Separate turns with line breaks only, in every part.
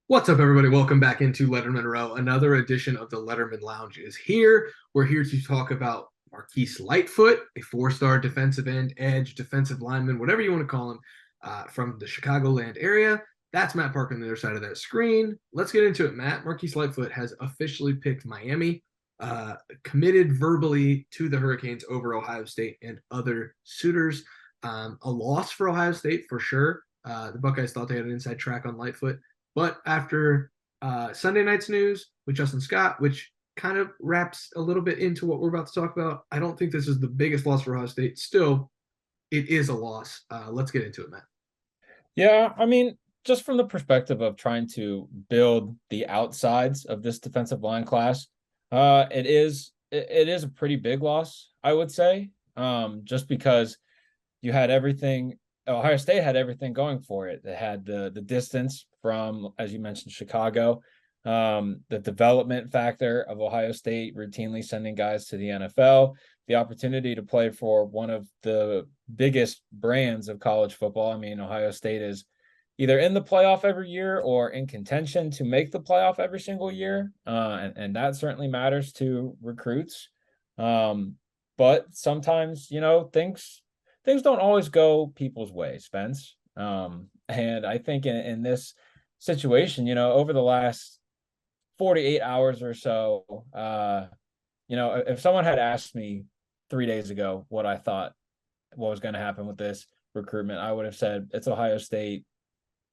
What's up, everybody? Welcome back into Lettermen Row. Another edition of the Letterman Lounge is here. We're here to talk about Marquise Lightfoot, a four-star defensive end, edge, defensive lineman, whatever you want to call him, from the Chicagoland area. That's Matt Parker on the other side of that screen. Let's get into it, Matt. Marquise Lightfoot has officially picked Miami, committed verbally to the Hurricanes over Ohio State and other suitors. A loss for Ohio State for sure. The Buckeyes thought they had an inside track on Lightfoot. But after Sunday night's news with Justin Scott, which kind of wraps a little bit into what we're about to talk about, I don't think this is the biggest loss for Ohio State. Still, it is a loss. Let's get into it, Matt.
Yeah, I mean, just from the perspective of trying to build the outsides of this defensive line class, it is a pretty big loss, I would say. Just because you had everything, Ohio State had everything going for it. They had the distance from, as you mentioned, Chicago, the development factor of Ohio State routinely sending guys to the NFL, the opportunity to play for one of the biggest brands of college football. I mean, Ohio State is either in the playoff every year or in contention to make the playoff every single year. And that certainly matters to recruits. But sometimes, things don't always go people's way, Spence. And I think in this situation, over the last 48 hours or so, if someone had asked me 3 days ago what was going to happen with this recruitment, I would have said it's Ohio State,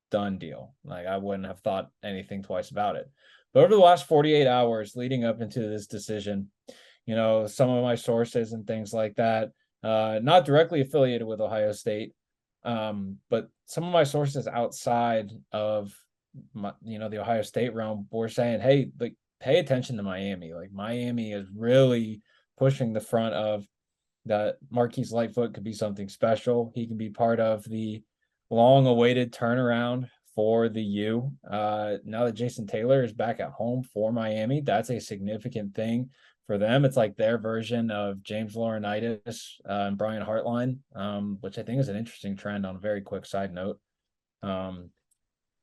done deal. Like, I wouldn't have thought anything twice about it. But over the last 48 hours leading up into this decision, some of my sources and things like that, not directly affiliated with Ohio State, but some of my sources outside of the Ohio State realm were saying, hey, like, pay attention to Miami. Like, Miami is really pushing the front of that. Marquise Lightfoot could be something special. He can be part of the long-awaited turnaround for the U. Now that Jason Taylor is back at home for Miami, that's a significant thing for them. It's like their version of James Laurinaitis and Brian Hartline, which I think is an interesting trend on a very quick side note.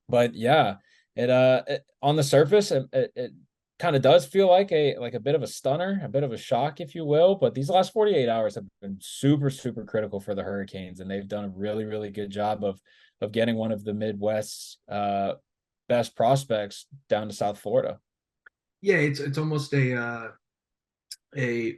But yeah, it on the surface, it kind of does feel like a bit of a stunner, a bit of a shock, if you will. But these last 48 hours have been super, super critical for the Hurricanes, and they've done a really, really good job of getting one of the Midwest's best prospects down to South Florida.
Yeah, it's almost a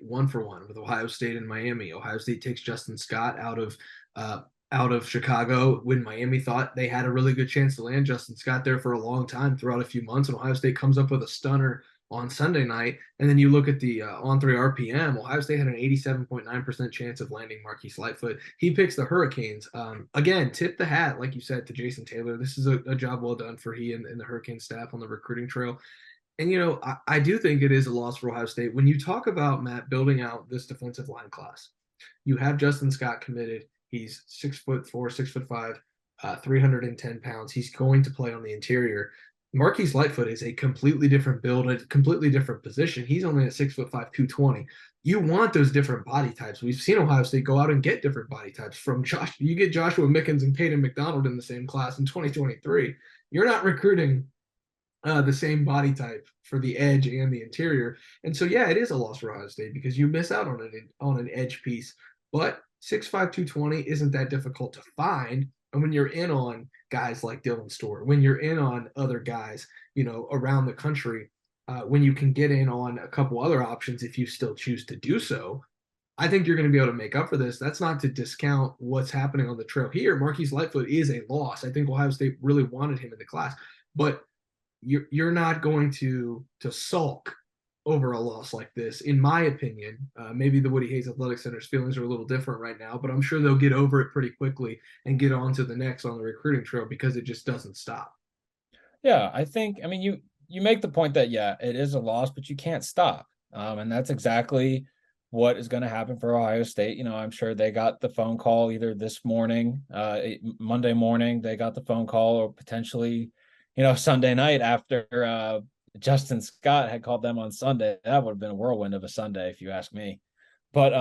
one for one with Ohio State and Miami. Ohio State takes Justin Scott out of Chicago when Miami thought they had a really good chance to land Justin Scott there for a long time throughout a few months, and Ohio State comes up with a stunner on Sunday night. And then you look at the on 3 RPM, Ohio State had an 87.9% chance of landing Marquise Lightfoot. He picks the Hurricanes. Again, tip the hat, like you said, to Jason Taylor. This is a job well done for he and the Hurricane staff on the recruiting trail. And I do think it is a loss for Ohio State. When you talk about, Matt, building out this defensive line class, you have Justin Scott committed. He's 6'4", 6'5", 310 pounds. He's going to play on the interior. Marquise Lightfoot is a completely different build, a completely different position. He's only at 6'5", 220. You want those different body types. We've seen Ohio State go out and get different body types from Josh. You get Joshua Mickens and Peyton McDonald in the same class in 2023. You're not recruiting the same body type for the edge and the interior. And so, yeah, it is a loss for Ohio State because you miss out on an edge piece. But 6'5", 220 isn't that difficult to find. And when you're in on guys like Dylan Stewart, when you're in on other guys, around the country, when you can get in on a couple other options if you still choose to do so, I think you're going to be able to make up for this. That's not to discount what's happening on the trail here. Marquise Lightfoot is a loss. I think Ohio State really wanted him in the class, but you're not going to sulk over a loss like this, in my opinion. Maybe the Woody Hayes Athletic Center's feelings are a little different right now, but I'm sure they'll get over it pretty quickly and get on to the next on the recruiting trail because it just doesn't stop.
Yeah, I mean, you make the point that, yeah, it is a loss, but you can't stop. And that's exactly what is going to happen for Ohio State. I'm sure they got the phone call either this morning, Monday morning, they got the phone call, or potentially, Sunday night after Justin Scott had called them on Sunday. That would have been a whirlwind of a Sunday, if you ask me. But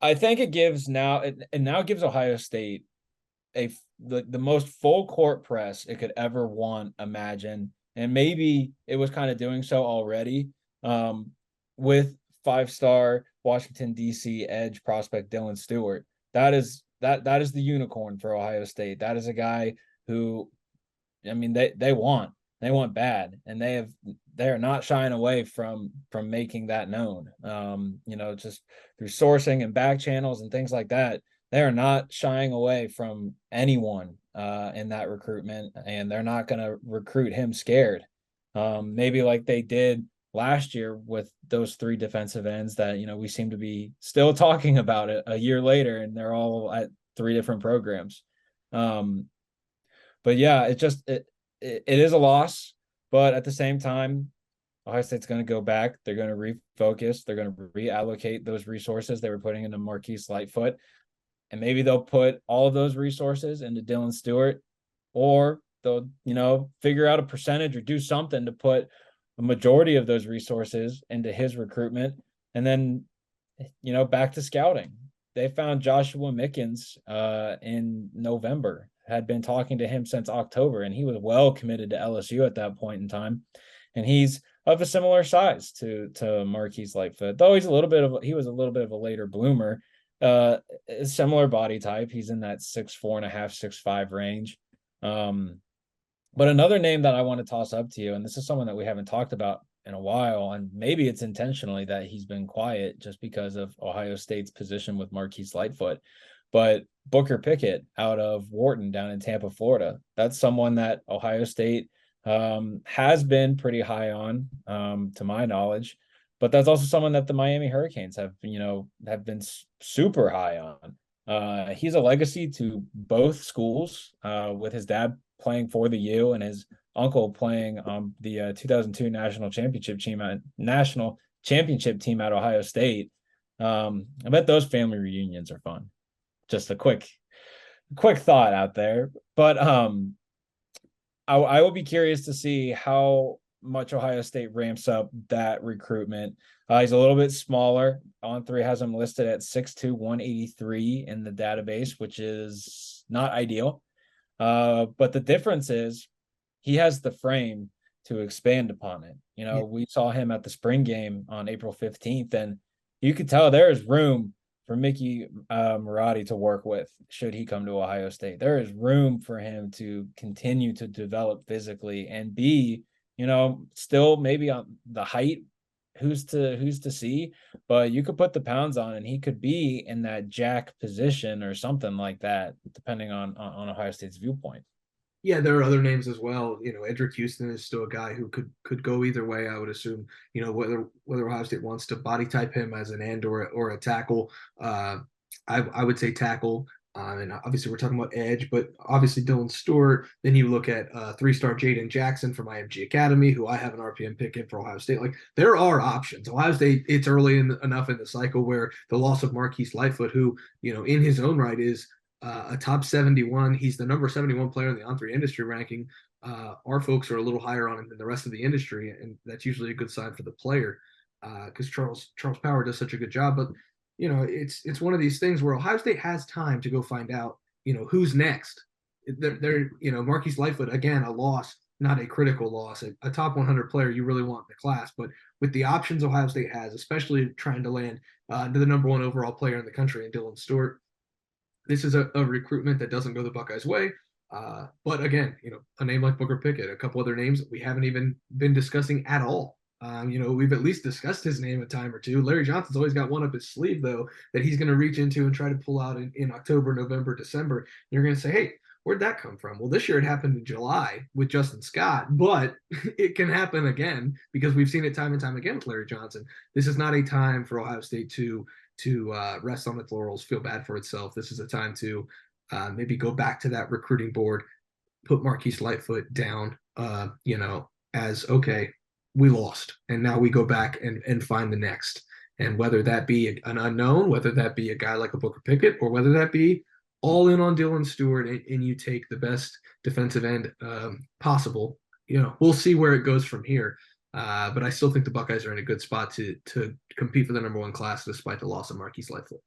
I think it now gives Ohio State the most full court press it could ever want, imagine, and maybe it was kind of doing so already, with 5-star Washington D.C. edge prospect Dylan Stewart. That is the unicorn for Ohio State. That is a guy who, I mean, they want bad, and they are not shying away from making that known. Just through sourcing and back channels and things like that, they are not shying away from anyone in that recruitment, and they're not going to recruit him scared. Maybe like they did last year with those 3 defensive ends that we seem to be still talking about it a year later, and they're all at 3 different programs. But yeah, it is a loss, but at the same time, Ohio State's going to go back. They're going to refocus. They're going to reallocate those resources they were putting into Marquise Lightfoot, and maybe they'll put all of those resources into Dylan Stewart, or they'll figure out a percentage or do something to put a majority of those resources into his recruitment, and then back to scouting. They found Joshua Mickens in November, had been talking to him since October, and he was well committed to LSU at that point in time. And he's of a similar size to Marquise Lightfoot, though he was a little bit of a later bloomer. A similar body type. He's in that 6'4.5", 6'5" range. But another name that I want to toss up to you, and this is someone that we haven't talked about in a while, and maybe it's intentionally that he's been quiet just because of Ohio State's position with Marquise Lightfoot, but Booker Pickett out of Wharton down in Tampa, Florida. That's someone that Ohio State has been pretty high on, to my knowledge, but that's also someone that the Miami Hurricanes have been super high on. He's a legacy to both schools, with his dad playing for the U and his uncle playing the 2002 national championship team at Ohio State. I bet those family reunions are fun. Just a quick thought out there, but I will be curious to see how much Ohio State ramps up that recruitment. He's a little bit smaller. On3 has him listed at 6'2", 183 in the database, which is not ideal. But the difference is he has the frame to expand upon it. We saw him at the spring game on April 15th, and you could tell there is room for Mickey Marotti to work with should he come to Ohio State. There is room for him to continue to develop physically and be, still maybe on the height. Who's to see? But you could put the pounds on, and he could be in that jack position or something like that, depending on Ohio State's viewpoint.
Yeah, there are other names as well. Edric Houston is still a guy who could go either way. I would assume. Whether Ohio State wants to body type him as an end or a tackle. I would say tackle. And obviously we're talking about edge, but obviously Dylan Stewart. Then you look at 3-star Jaden Jackson from IMG Academy, who I have an RPM pick in for Ohio State. Like, there are options. Ohio State, it's early enough in the cycle where the loss of Marquise Lightfoot, who in his own right is a top 71. He's the number 71 player in the On3 industry ranking. Our folks are a little higher on him than the rest of the industry, and that's usually a good sign for the player, because Charles Power does such a good job. But it's one of these things where Ohio State has time to go find out, who's next. They're Marquise Lightfoot, again, a loss, not a critical loss, a top 100 player you really want in the class. But with the options Ohio State has, especially trying to land to the number 1 overall player in the country in Dylan Stewart, this is a recruitment that doesn't go the Buckeyes' way. But again, a name like Booker Pickett, a couple other names we haven't even been discussing at all. We've at least discussed his name a time or two. Larry Johnson's always got one up his sleeve, though, that he's going to reach into and try to pull out in October, November, December. And you're going to say, hey, where'd that come from? Well, this year it happened in July with Justin Scott, but it can happen again because we've seen it time and time again with Larry Johnson. This is not a time for Ohio State to rest on its laurels, feel bad for itself. This is a time to maybe go back to that recruiting board, put Marquise Lightfoot down, as, okay, we lost, and now we go back and find the next. And whether that be an unknown, whether that be a guy like a Booker Pickett, or whether that be all in on Dylan Stewart and you take the best defensive end possible, we'll see where it goes from here. But I still think the Buckeyes are in a good spot to compete for the number 1 class despite the loss of Marquise Lightfoot.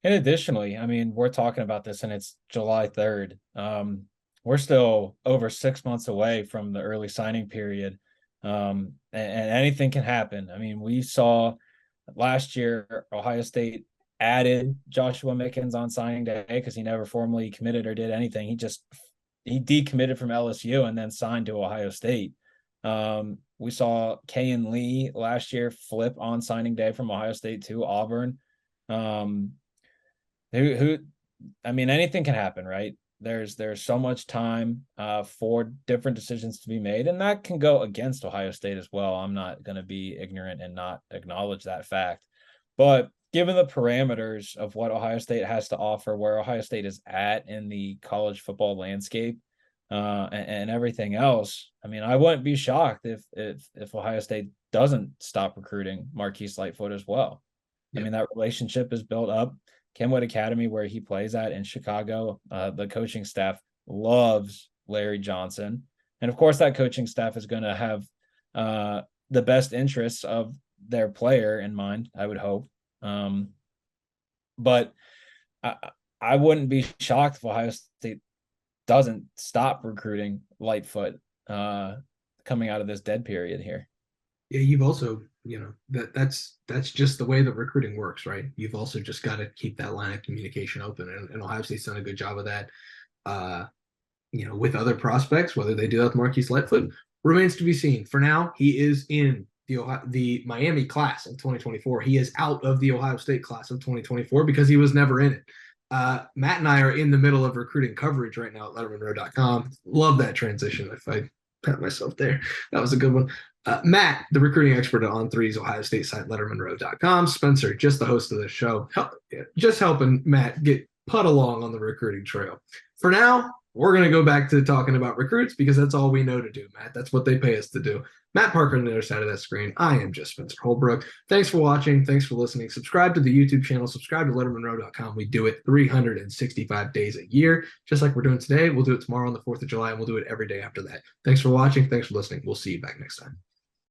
And additionally, I mean, we're talking about this and it's July 3rd. We're still over 6 months away from the early signing period. And anything can happen. I mean, we saw last year Ohio State added Joshua Mickens on signing day because he never formally committed or did anything. He decommitted from LSU and then signed to Ohio State. We saw Kayan Lee last year flip on signing day from Ohio State to Auburn. Um, who I mean, anything can happen, right? There's so much time for different decisions to be made, and that can go against Ohio State as well. I'm not going to be ignorant and not acknowledge that fact. But given the parameters of what Ohio State has to offer, where Ohio State is at in the college football landscape, and everything else, I mean, I wouldn't be shocked if Ohio State doesn't stop recruiting Marquise Lightfoot as well. I
Yeah.
mean, that relationship is built up. Kenwood Academy, where he plays at in Chicago, the coaching staff loves Larry Johnson. And of course, that coaching staff is going to have the best interests of their player in mind, I would hope. But I, I wouldn't be shocked if Ohio State doesn't stop recruiting Lightfoot coming out of this dead period here.
Yeah, you've also, that's just the way that recruiting works, right? You've also just got to keep that line of communication open, and Ohio State's done a good job of that. Uh, with other prospects, whether they do that with Marquise Lightfoot remains to be seen. For now, he is in the Miami class of 2024. He is out of the Ohio State class of 2024 because he was never in it. Matt and I are in the middle of recruiting coverage right now at lettermenrow.com. Love that transition. If I pat myself there, that was a good one. Matt, the recruiting expert at On3's Ohio State site, lettermenrow.com. Spencer, just the host of this show, just helping Matt get put along on the recruiting trail. For now, we're going to go back to talking about recruits because that's all we know to do, Matt. That's what they pay us to do. Matt Parker on the other side of that screen. I am just Spencer Holbrook. Thanks for watching. Thanks for listening. Subscribe to the YouTube channel. Subscribe to lettermenrow.com. We do it 365 days a year, just like we're doing today. We'll do it tomorrow on the 4th of July, and we'll do it every day after that. Thanks for watching. Thanks for listening. We'll see you back next time.